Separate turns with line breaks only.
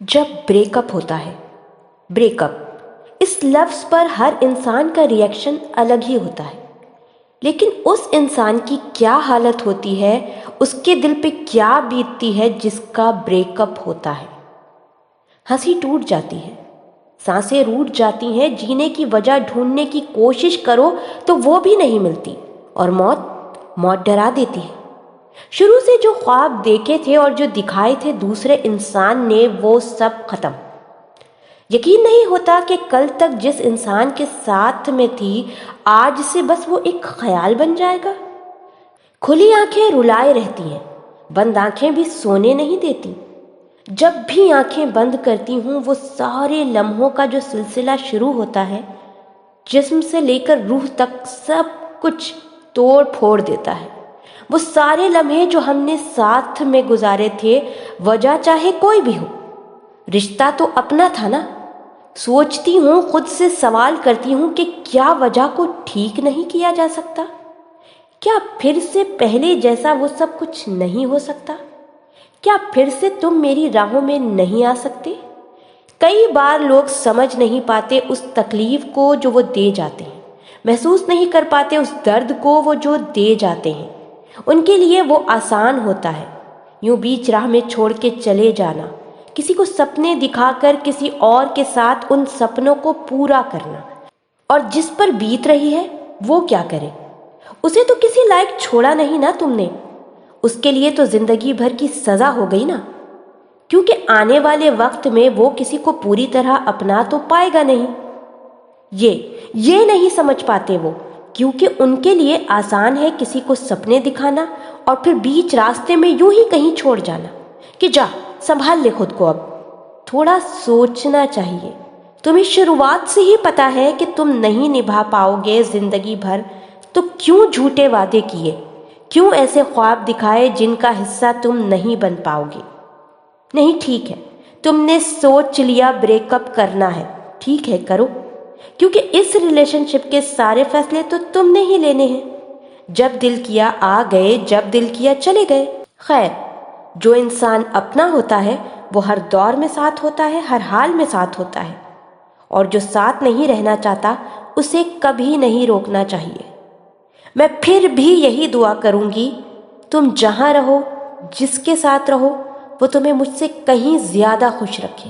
جب break up ہوتا ہے، بریک اپ اس لفظ پر ہر انسان کا ریئیکشن الگ ہی ہوتا ہے، لیکن اس انسان کی کیا حالت ہوتی ہے، اس کے دل پہ کیا بیتتی ہے جس کا بریک اپ ہوتا ہے۔ ہنسی ٹوٹ جاتی ہے، سانسیں روٹ جاتی ہیں، جینے کی وجہ ڈھونڈنے کی کوشش کرو تو وہ بھی نہیں ملتی، اور موت ڈرا دیتی ہے۔ شروع سے جو خواب دیکھے تھے اور جو دکھائے تھے دوسرے انسان نے، وہ سب ختم۔ یقین نہیں ہوتا کہ کل تک جس انسان کے ساتھ میں تھی، آج سے بس وہ ایک خیال بن جائے گا۔ کھلی آنکھیں رلائے رہتی ہیں، بند آنکھیں بھی سونے نہیں دیتی۔ جب بھی آنکھیں بند کرتی ہوں، وہ سارے لمحوں کا جو سلسلہ شروع ہوتا ہے، جسم سے لے کر روح تک سب کچھ توڑ پھوڑ دیتا ہے۔ وہ سارے لمحے جو ہم نے ساتھ میں گزارے تھے، وجہ چاہے کوئی بھی ہو، رشتہ تو اپنا تھا نا۔ سوچتی ہوں، خود سے سوال کرتی ہوں کہ کیا وجہ کو ٹھیک نہیں کیا جا سکتا؟ کیا پھر سے پہلے جیسا وہ سب کچھ نہیں ہو سکتا؟ کیا پھر سے تم میری راہوں میں نہیں آ سکتے؟ کئی بار لوگ سمجھ نہیں پاتے اس تکلیف کو جو وہ دے جاتے ہیں، محسوس نہیں کر پاتے اس درد کو وہ جو دے جاتے ہیں۔ ان کے لیے وہ آسان ہوتا ہے یوں بیچ راہ میں چھوڑ کے چلے جانا، کسی کو سپنے دکھا کر کسی اور کے ساتھ ان سپنوں کو پورا کرنا، اور جس پر بیت رہی ہے وہ کیا کرے؟ اسے تو کسی لائق چھوڑا نہیں نا تم نے، اس کے لیے تو زندگی بھر کی سزا ہو گئی نا، کیونکہ آنے والے وقت میں وہ کسی کو پوری طرح اپنا تو پائے گا نہیں۔ یہ نہیں سمجھ پاتے وہ، کیونکہ ان کے لیے آسان ہے کسی کو سپنے دکھانا اور پھر بیچ راستے میں یوں ہی کہیں چھوڑ جانا کہ جا سنبھال لے خود کو۔ اب تھوڑا سوچنا چاہیے، تمہیں شروعات سے ہی پتا ہے کہ تم نہیں نبھا پاؤ گے زندگی بھر، تو کیوں جھوٹے وعدے کیے، کیوں ایسے خواب دکھائے جن کا حصہ تم نہیں بن پاؤ گے؟ نہیں، ٹھیک ہے، تم نے سوچ لیا بریک اپ کرنا ہے، ٹھیک ہے کرو، کیونکہ اس ریلیشن شپ کے سارے فیصلے تو تم نے ہی لینے ہیں۔ جب دل کیا آ گئے، جب دل کیا چلے گئے۔ خیر، جو انسان اپنا ہوتا ہے وہ ہر دور میں ساتھ ہوتا ہے، ہر حال میں ساتھ ہوتا ہے، اور جو ساتھ نہیں رہنا چاہتا اسے کبھی نہیں روکنا چاہیے۔ میں پھر بھی یہی دعا کروں گی، تم جہاں رہو، جس کے ساتھ رہو، وہ تمہیں مجھ سے کہیں زیادہ خوش رکھے۔